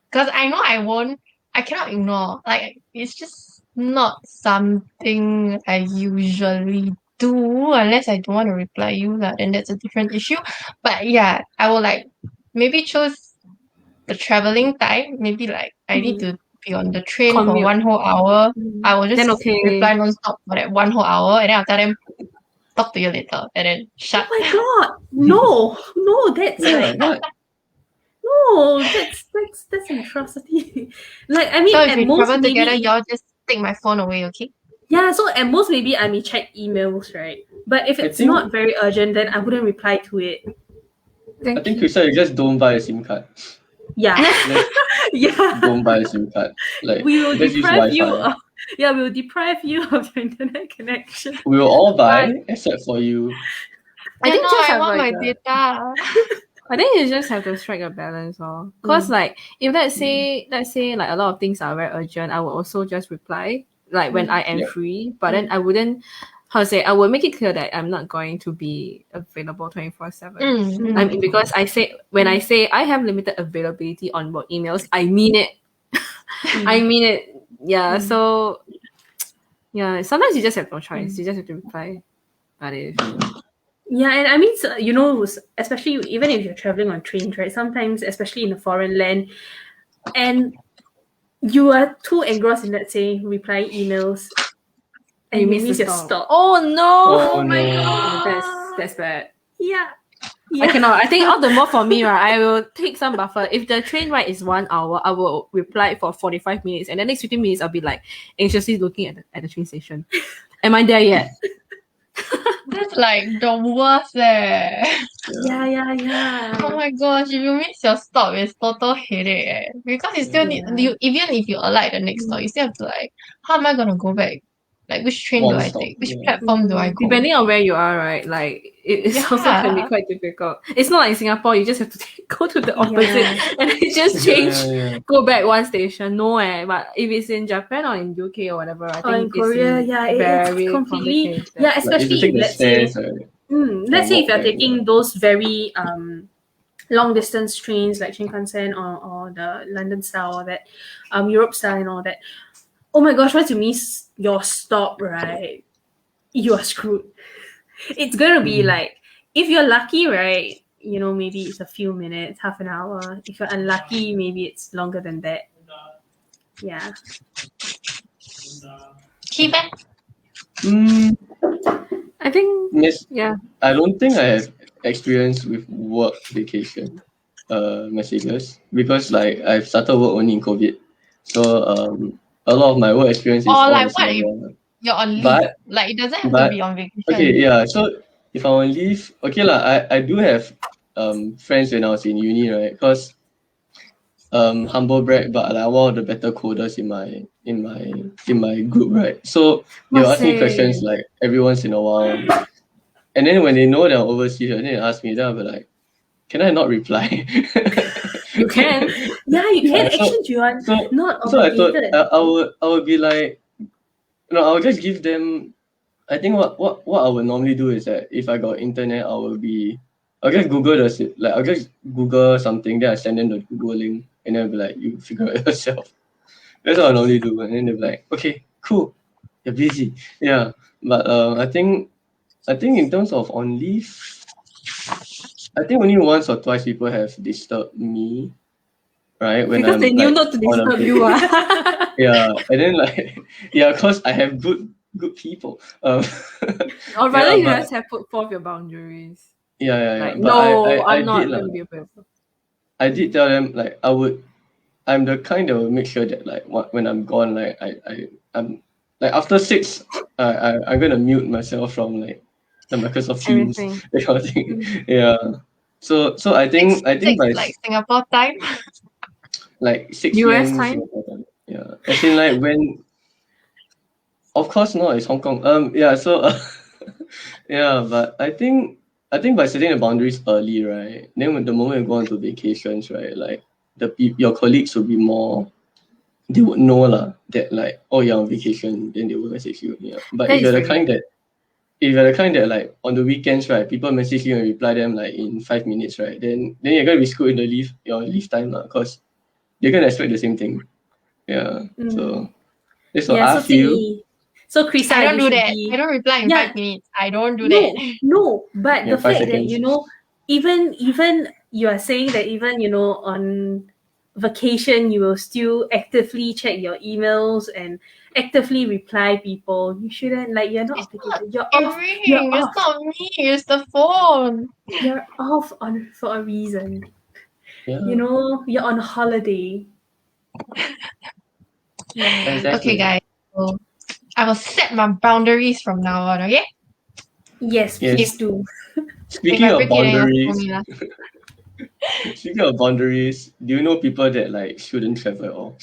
Because I know I cannot ignore. Like it's just not something I usually do unless I don't want to reply you. Then that's a different issue. But yeah, I will like maybe choose the traveling time. Maybe like I need to be on the train for Commute. 1 whole hour. I will just Then okay. reply non-stop for that 1 whole hour, and then I'll tell them talk to you later, and then shut. Oh my god, no, that's like What? no, that's an atrocity. Like I mean, So if at we most travel maybe, together, y'all just take my phone away, okay? yeah. So at most maybe I may check emails, right? But if I it's think- not very urgent, then I wouldn't reply to it. I think Krista, you just don't buy a SIM card. Yeah, Just yeah. don't buy a SIM card. Like We will just use deprive you Wi-Fi. of Yeah, we'll deprive you of your internet connection. We will all buy except for you. I think just I have want like my a- data. I think you just have to strike a balance, or cause like if let's say like a lot of things are very urgent, I will also just reply like when I am Yeah. free. But then I wouldn't, how to say, I will make it clear that I'm not going to be available 24/7. Mm. I mean, because I say when I say I have limited availability on work emails, I mean it. I mean it. Yeah. So yeah, sometimes you just have no choice. You just have to reply. But if Yeah, and I mean, so, you know, especially even if you're traveling on trains, right? Sometimes, especially in a foreign land, and you are too engrossed in, let's say, replying emails, and you miss your stop. Oh no! Oh, my no. god! That's bad. Yeah. I cannot. I think all the more for me, right? I will take some buffer. If the train ride is 1 hour, I will reply for 45 minutes, and the next 15 minutes I'll be like anxiously looking at the train station. Am I there yet? That's like the worst eh. Yeah. Oh my gosh, if you miss your stop, it's total headache eh. Because you still need you even if you alight the next stop, you still have to like, how am I gonna go back? Like which train do One I stop, take? Which yeah. platform do I go? Depending on where you are, right? Like it's also can be Yeah. quite difficult. It's not like Singapore. You just have to go to the opposite Yeah. and it just change. Yeah. Go back one station. No, but if it's in Japan or in UK or whatever, I Or in think Korea, it's yeah, very it's completely complicated. yeah. Like if Especially you take if the let's say, stairs, right? let's say if walk you're back, taking those very long distance trains like Shinkansen or the London style or that Europe style and all that. Oh my gosh, once you miss your stop, right, you are screwed. It's gonna be like, if you're lucky, right, you know, maybe it's a few minutes, half an hour. If you're unlucky, maybe it's longer than that. Yeah. Keep it. Mm, I think miss, yeah. I don't think I have experience with work vacation messages because like I've started work only in COVID. So a lot of my work experience is Or all like in what if Singapore. you're on leave? But Like it doesn't have to but be on vacation. okay, yeah. So if I'm on leave, okay lah, I do have friends when I was in uni, right? Because humble brag, but like one of the better coders in my group, right? So they'll ask me questions like every once in a while. And then when they know they're overseas, then they ask me, then I'll be like, can I not reply? You can. Yeah, you can. Yeah, Actually, you are so not so I thought obligated. I would be like, I would just give them. I think what I would normally do is that if I got internet, I'll just Google I'll just Google something, then I send them the Google link, and then I'll be like, you figure it yourself. That's what I normally do, and then they'll be like, okay, cool, you're busy, yeah. But I think in terms of on leave, I think only once or twice people have disturbed me, right? When Because I'm, they knew like, not to on a disturb break. you. Ah. Yeah, and then like cause I have good people. Or rather, Yeah, you but- just have put forth your boundaries. yeah. Like, But no, I I'm not did going lah. to be available. I did tell them like I'm the kind that will make sure that like when I'm gone, like I'm like after 6, I'm gonna mute myself from like the Microsoft Teams, Everything. that kind of thing. Yeah. So I think by like Singapore time. like 6 US p.m. time? Singapore time. Yeah. As in like when, of course not, it's Hong Kong. Yeah, so yeah, but I think by setting the boundaries early, right? Then when the moment you go on to vacations, right, like your colleagues will be more, they would know lah that like, oh you're on vacation, then they will message you. Yeah. But That if you're is the kind that like on the weekends, right, people message you and reply them like in 5 minutes, right? Then you're gonna be screwed in your leave time lah, because they're gonna expect the same thing. Yeah. So that's what I so feel. thingy. So Krisa, I don't you do should that. be- I don't reply in Yeah. 5 minutes. I don't do No, that. no, but Yeah, the 5 fact that seconds. even you are saying that even on vacation you will still actively check your emails and actively reply people. You shouldn't, like, you're not It's obligated. You're off. Ring. You're It's off. not me. It's the phone. You're off for a reason. Yeah. You know, you're on holiday. Yeah. Exactly. Okay, guys. So I will set my boundaries from now on. Okay. Yes, Yes. please do. Speaking if I of break it, then you boundaries, have to tell me lah. speaking of boundaries, do you know people that like shouldn't travel at all?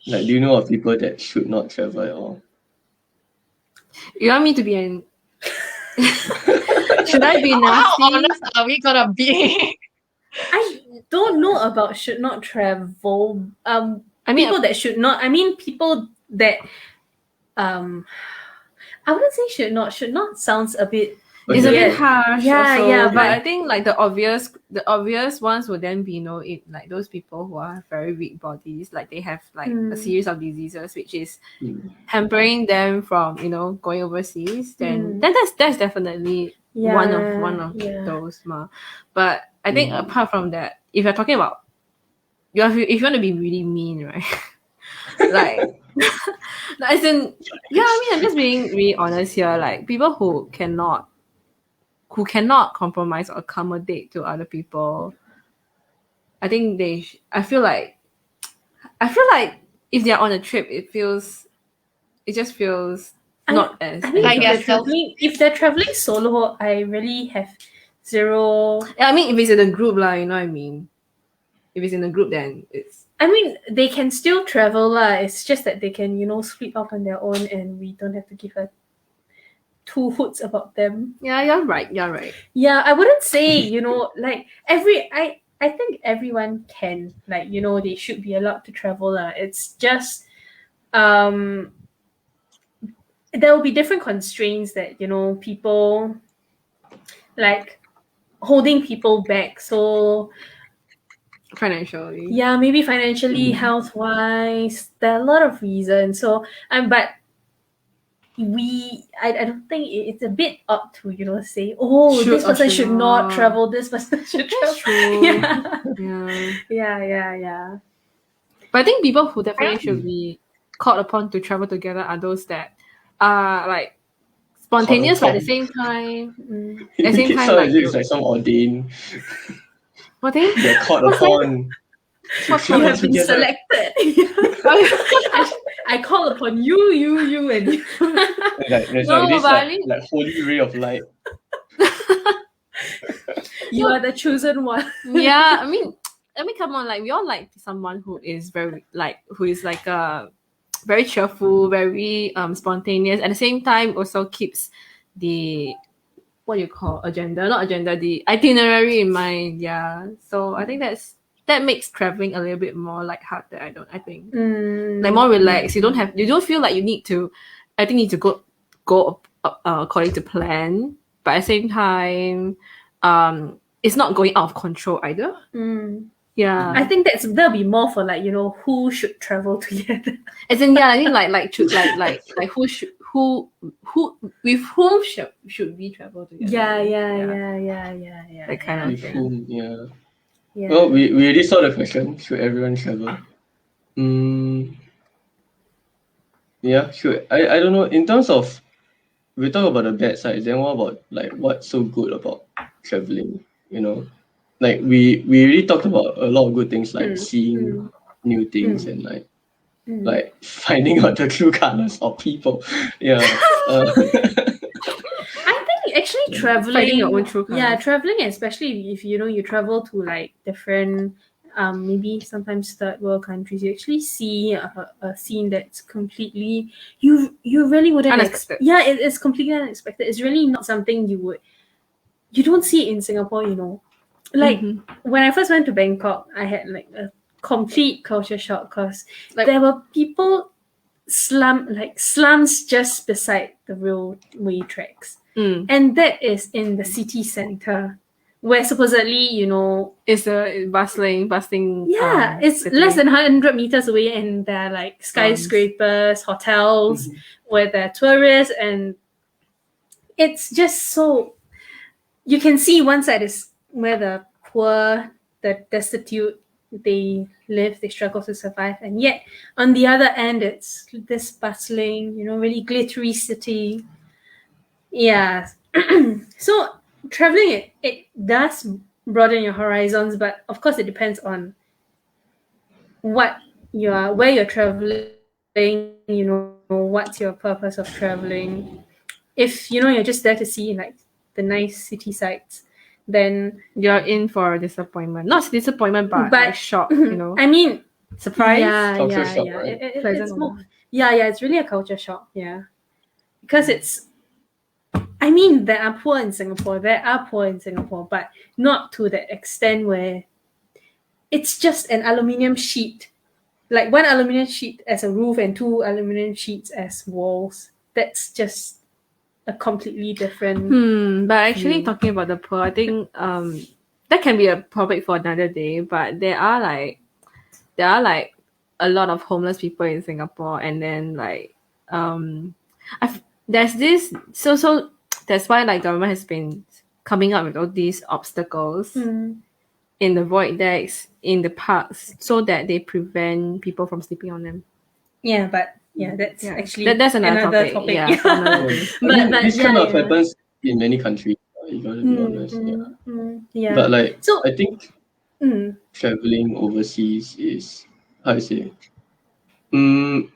Like, do you know of people that should not travel at all? You want me to be an? Should I be How nasty? honest are we gonna be? I don't know about should not travel. I mean, People that should not. I mean, people that I wouldn't say should not. Should not sounds a bit. it's a Yeah. bit harsh. Yeah, also, yeah, but but- I think like the obvious ones would then be like those people who are very weak bodies, like they have like a series of diseases which is Mm. hampering them from going overseas. Then that's definitely one of yeah. those. But I think apart from that, if you're talking about if you want to be really mean, right? Like, as in, yeah, I mean, I'm just being really honest here. Like, people who cannot compromise or accommodate to other people, I think I feel like if they're on a trip, it just feels not as I mean, Like if they're they're traveling, if they're traveling solo, I really have zero. I mean, if it's in a group, you know what I mean. If it's in a group, then it's I mean, they can still travel, It's just that they can, split off on their own, and we don't have to give a two hoots about them. yeah. You're right. Yeah, I wouldn't say, like I think everyone can, like, they should be allowed to travel. It's just there will be different constraints that, people like holding people back. So Financially, yeah, maybe financially, health wise, there are a lot of reasons. So but I don't think it's a bit up to say, oh, Should this or person should should not not. travel, this person should travel. That's true. Yeah. Yeah. But I think people who definitely should be called upon to travel together are those that are like spontaneous, but at the same time, Mm. at the same It time, sounds like as if it's like some ordained. what thing? They're called upon. to You travel have been together. selected. I call upon you, and you. There's No, like this but I mean- like holy ray of light. You are the chosen one. Yeah, I mean, come on, like we all like someone who is very very cheerful, very spontaneous. At the same time, also keeps the what you call the itinerary in mind. Yeah, so I think that makes traveling a little bit more lighthearted. I think like more relaxed. You don't feel like you need to go according to plan, but at the same time, it's not going out of control either. Yeah, I think that'll be more for who should travel together. as in I think like who with whom should we travel together? Yeah. That kind of With thing. whom, yeah. Yeah. Well, we already saw the question. Should everyone travel? Yeah, sure. I don't know. In terms of, we talk about the bad sides, then what about like what's so good about traveling? Like we already talked about a lot of good things like seeing new things and like finding out the true colors of people. Yeah. I think actually traveling, Finding your own true yeah, colours. traveling, especially if you travel to like different, maybe sometimes third world countries, you actually see a scene that's completely you really wouldn't Unexpected. Yeah, it is completely unexpected. It's really not something you don't see in Singapore. Like Mhm. when I first went to Bangkok, I had like a complete culture shock because Like- there were people slums just beside the railway tracks. And that is in the city center, where supposedly, It's a bustling. yeah, it's city. less than 100 meters away, and there are like skyscrapers, hotels, where there are tourists, and it's just so. You can see one side is where the poor, the destitute, they live, they struggle to survive, and yet on the other end, it's this bustling, really glittery city. Yeah. So traveling, it does broaden your horizons, but of course it depends on where you're traveling, what's your purpose of traveling. If you're just there to see like the nice city sights, then You're in for a disappointment. Not disappointment, but But- like shock. I mean, Surprise? Culture shock, right? Pleasant It's more, one. yeah, it's really a culture shock. Yeah, because I mean, there are poor in Singapore, but not to the extent where it's just an aluminium sheet, like one aluminium sheet as a roof and two aluminium sheets as walls. That's just a completely different. But actually, view. talking about the poor, I think that can be a topic for another day. But there are like a lot of homeless people in Singapore, and then like there's this so that's why like government has been coming up with all these obstacles in the void decks, in the parks, so that they prevent people from sleeping on them. Yeah, but that's Yeah, actually that's another topic. Yeah, for another day. But This kind of yeah. happens in many countries, if you want to be honest. Yeah. Yeah. But like, So- I think traveling overseas is, how to say,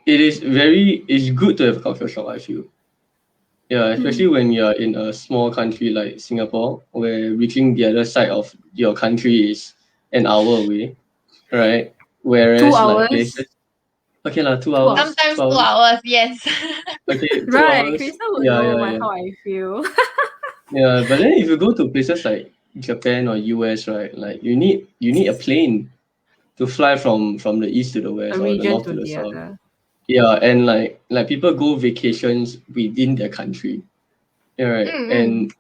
it's good to have a culture shock, I feel. Yeah, especially when you're in a small country like Singapore, where reaching the other side of your country is an hour away, right? Whereas 2 like hours? places, okay lah, 2 hours. Sometimes 2 2 hours. hours, yes. Okay, 2 Right, hours. Krista would Yeah, know yeah, yeah. how I feel. Yeah, but then if you go to places like Japan or US, right, like you need a plane to fly from the east to the west A or the region north to to the the south. other. Yeah, and like people go vacations within their country. Yeah, right. And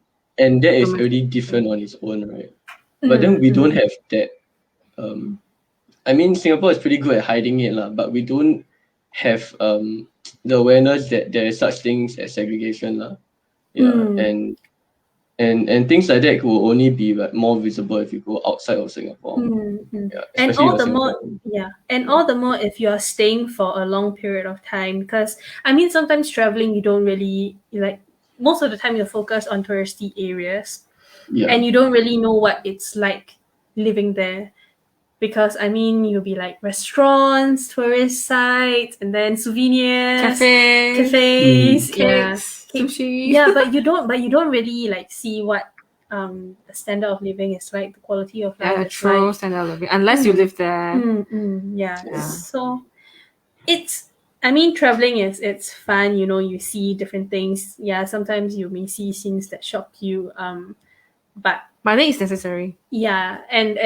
that is Domestic. already different on its own, right? But then we don't have that. I mean, Singapore is pretty good at hiding it, lah, but we don't have the awareness that there is such things as segregation, lah. Yeah, and things like that will only be like, more visible if you go outside of Singapore. Yeah, And especially all in the more, Singapore. and all the more if you're staying for a long period of time, because I mean, sometimes traveling, you don't really like, most of the time you're focused on touristy areas Yeah. and you don't really know what it's like living there. Because I mean, you'll be like restaurants, tourist sites, and then souvenirs, cafes, yeah, Cakes, sushi. yeah. But you don't really like see what the standard of living is like, the quality of life Yeah, is true like. standard of living. Unless you live there. Yeah. Yeah. So I mean, traveling it's fun, you know, you see different things. Yeah, sometimes you may see scenes that shock you. But I think it's necessary. yeah, and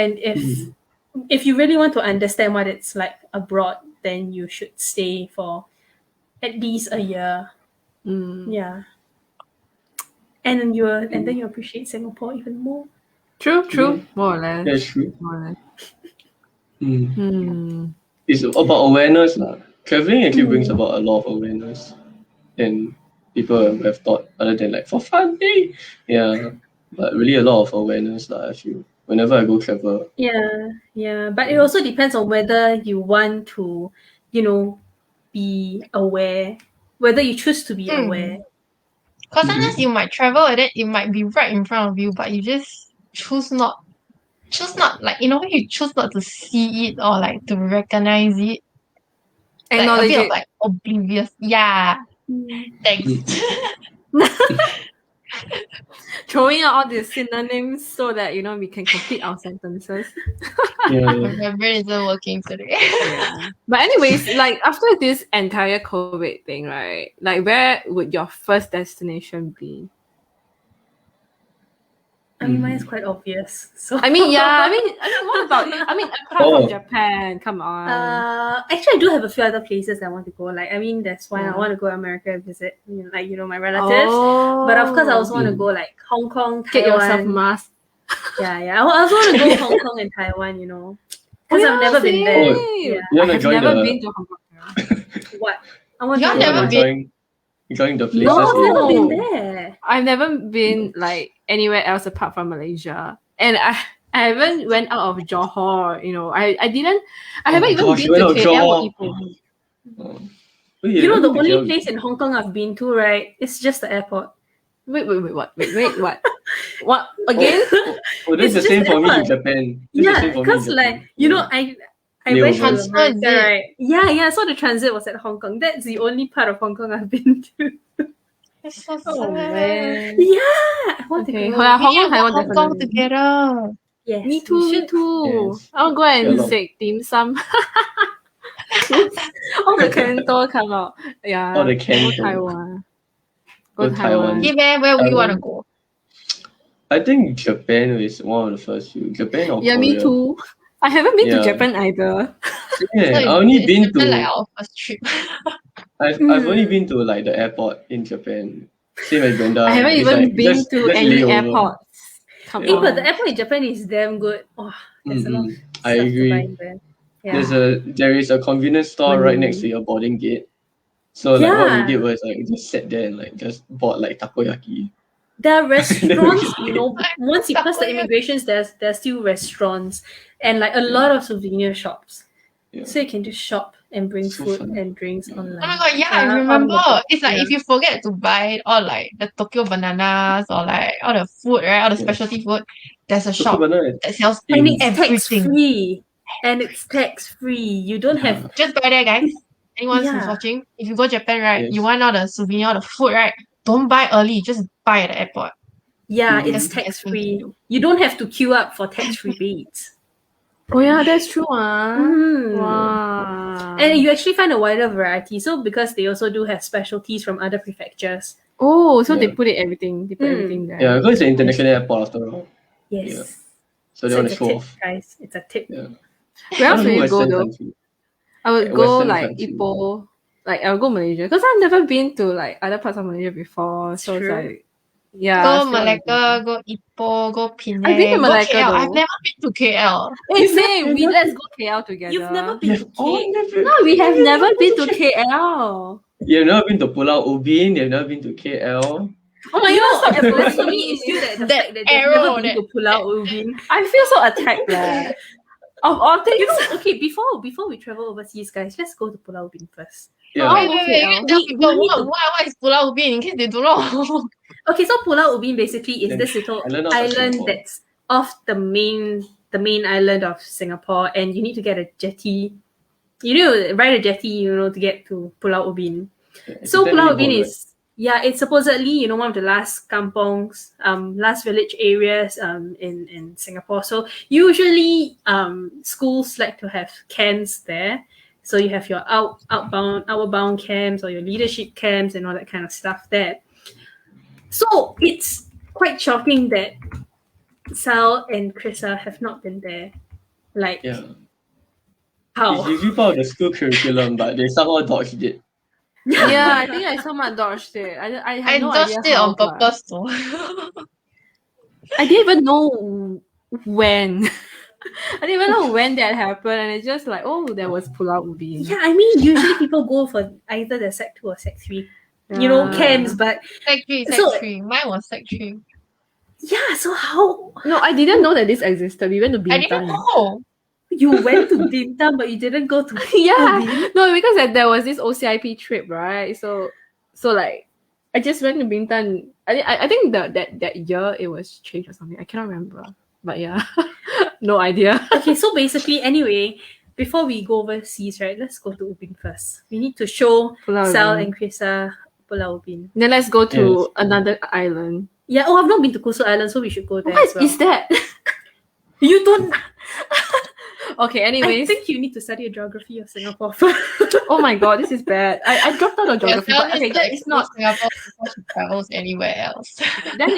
if you really want to understand what it's like abroad, then you should stay for at least a year. Yeah. And then you appreciate Singapore even more. True. Yeah. More or less. That's true. More or less. It's about awareness, lah. Traveling actually brings about a lot of awareness than people have thought, other than like for fun, hey. Yeah, but really a lot of awareness, lah, I feel. Whenever I go travel. Yeah. But it also depends on whether you want to, you know, be aware, whether you choose to be aware. Because sometimes you might travel and then it might be right in front of you, but you just choose not like, in a way you choose not to see it or like to recognize it. Like a Acknowledge bit of it. like oblivious. Yeah. Thanks. Throwing out all these synonyms so that we can complete our sentences. Yeah. My brain isn't working today. Yeah. But anyways, like after this entire COVID thing, right? Like where would your first destination be? I mean, mine is quite obvious. So I mean, what about apart from Japan? Come on. actually, I do have a few other places I want to go. Like, I mean, that's why I want to go to America and visit, my relatives. But of course, I also want to go like Hong Kong, Taiwan. Get yourself mask. Yeah. I also want to go Hong Kong and Taiwan. Because I've never been there. You want to I've join never the... been to Hong Kong. What? I want You've to never been? Join the places. No, I've in- never been there. I've never been like anywhere else apart from Malaysia, and I haven't went out of Johor. I haven't even gosh, been you went to out of KL or Johor. Ipoh. Oh. The only place in Hong Kong I've been to, right? It's just the airport. Wait, what? What again? Oh, It's that's the just same for me in airport. Japan. That's the Yeah, same for me in because Japan. I went to Transfer, America, is it? right? Yeah. So the transit was at Hong Kong. That's the only part of Hong Kong I've been to. It's so Oh, sad. man. Yeah, I want Okay, to go. Hong We need Kong, to go Taiwan Hong Kong definitely. together. Yes, Me we too. should. Me too. Yes. I'll go Yeah, and lor. say dim sum. All the Kento come out. Yeah. All the Go Kento. Taiwan. Go Taiwan. Okay, man, where would you want to go? I think Japan is one of the first few. Japan or Yeah, Korea. me too. I haven't been to Yeah. Japan either. Yeah, So I only it's been Japan, like to. our first trip. I've only been to like the airport in Japan. Same as Brenda. I haven't It's even like been just to any layover. airports. Come Yeah. But on. the airport in Japan is damn good. Oh, there's a lot of I stuff to buy agree. in there. Yeah. There is a convenience store right next to your boarding gate. So like what we Yeah. did was like just sat there and like just bought like takoyaki. There are restaurants, Then we- you know, once you pass the immigrations, there's still restaurants and like a lot of souvenir shops. Yeah. So you can just shop and bring So food fun. and drinks Oh online. my god, yeah, I on remember. the boat. It's like Yeah. if you forget to buy all like the Tokyo bananas or like all the food, right? All the Yes. specialty food, there's a Tokyo shop banana. that sells And it's tax everything. free. And it's tax free. You don't have Just buy there, guys. Anyone who's Yeah. watching, if you go Japan, right, Yes. you want all the souvenir, all the food, right? Don't buy early. Just buy at the airport. yeah, Mhm. it's That's the tax best thing to free. do. You don't have to queue up for tax rebates. Oh yeah, that's true. Mm. Wow. And you actually find a wider variety. So because they also do have specialties from other prefectures. Oh, so they Yeah. put everything there. Yeah, because it's an international airport after all. Yes. Yeah. So they want to it's a show tip, off. guys. It's a tip. Yeah. Where else I will you wanna go Western though? country. I would Like go Western like country. Ipoh. Like I'll go Malaysia because I've never been to like other parts of Malaysia before. So True. it's like yeah. Go still wanna Malacca, go Ipoh, go Penang. I've been to go Malacca, KL. I've though. never been to KL. Hey, You've same. never- Let's go KL together. You've never You been have to all K. never. No, we have never been to KL. You've never been to Pulau Ubin. You've never been to KL. Oh my You know, god, the blasphemy is still that the That fact that they've arrow, never been to Pulau Ubin. I feel so attacked there. Of all things. You know, okay, before we travel overseas, guys, let's go to Pulau Ubin first. Yeah. Wait, Oh, wait, okay, wait. You tell we people need to- what is Pulau Ubin in case they don't know. Okay, so Pulau Ubin basically is An this little island of island Singapore. that's off the main island of Singapore, and you need to get a jetty. You need to ride a jetty, you know, to get to Pulau Ubin. It's So a 10 Pulau minute Ubin boat is it's supposedly, you know, one of the last kampongs, last village areas in Singapore. So usually schools like to have camps there. So you have your outbound camps or your leadership camps and all that kind of stuff there. So it's quite shocking that Sal and Krissa have not been there. Like Yeah. how? It's usually part of the school curriculum, but they somehow dodged it. Yeah, I think I somehow dodged it. I had I no dodged idea it how, on but purpose though. I didn't even know when. I didn't even know when that happened, and it's just like, oh, there was Pulau Ubin. Yeah, I mean usually people go for either the Sec 2 or Sec 3. You know, Yeah. camps, but Sec 3, Sec So- 3. Mine was Sec 3. yeah, so how No, I didn't know that this existed. We went to I didn't Bintan. know. you went to Bintan but you didn't go to Yeah, Ubin? no, because like, there was this OCIP trip, right? So like, I just went to Bintan. I think that year it was changed or something. I cannot remember, but yeah, no idea. Okay, so basically anyway, before we go overseas, right, let's go to Ubin first. We need to show Pulau Sal Ubin. and Krissa Pulau Ubin. Then let's go to Yes. another island. Yeah, oh, I've not been to Kusu Island, so we should go there What as well. is that? You don't. Okay, I anyways. think you need to study geography of Singapore first. Oh my god, this is bad. I dropped out of geography, Sal but okay, just that likes is not. Singapore before she travels anywhere else. That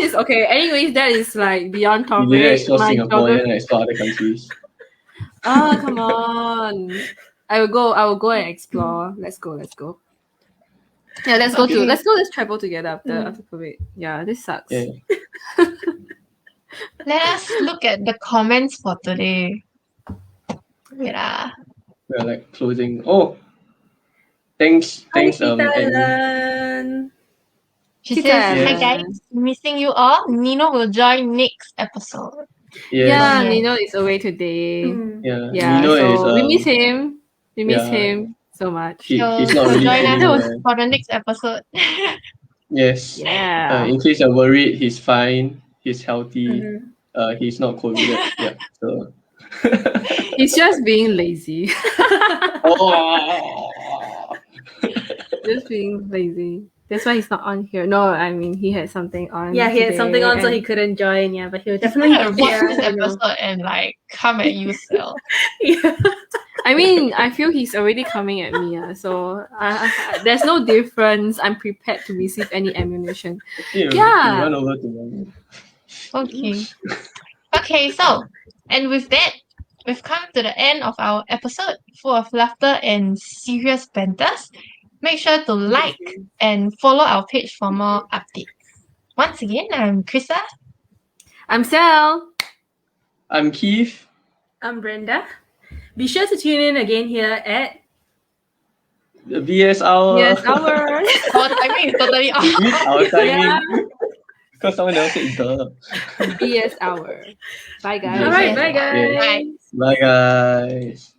is okay. Anyways, that is like beyond You topic. didn't explore My Singapore, you geography- didn't explore other countries. Ah, come on. I will go and explore. Let's go. Yeah, let's travel together after COVID. Yeah, this sucks. Yeah. Let us look at the comments for today. Wait We're like closing. Oh, thanks, Annie. Thailand. She Kita. says, hi Yeah. guys, missing you all. Nino will join next episode. Yes. Yeah, Yeah. Nino is away today. Mm. Yeah. Yeah, Nino so is. we miss him. We miss yeah. him so much. He's not So really join us anywhere. for the next episode. Yes. Yeah. In case you're worried, he's fine. He's healthy. Mhm. He's not COVID. Yeah. So. He's just being lazy. Oh. Just being lazy. That's why he's not on here. No, I mean he had something on. Yeah, he had today, something on, so and- he couldn't join. Yeah, but he'll I'm definitely gonna be watch here. this you know. episode and like come at you, Sel. Yeah. I mean, I feel he's already coming at me. So there's no difference. I'm prepared to receive any ammunition. You Yeah. run over to me. Okay. Okay, so, and with that, we've come to the end of our episode full of laughter and serious banters. Make sure to like and follow our page for more updates. Once again, I'm Krista. I'm Sel. I'm Keith. I'm Brenda. Be sure to tune in again here at The BS hour. Yes, our. Our timing is totally off. We missed our timing. Yeah. Because someone else said duh. BS hour. Bye guys. all right, bye Yes. guys. Bye. Bye guys.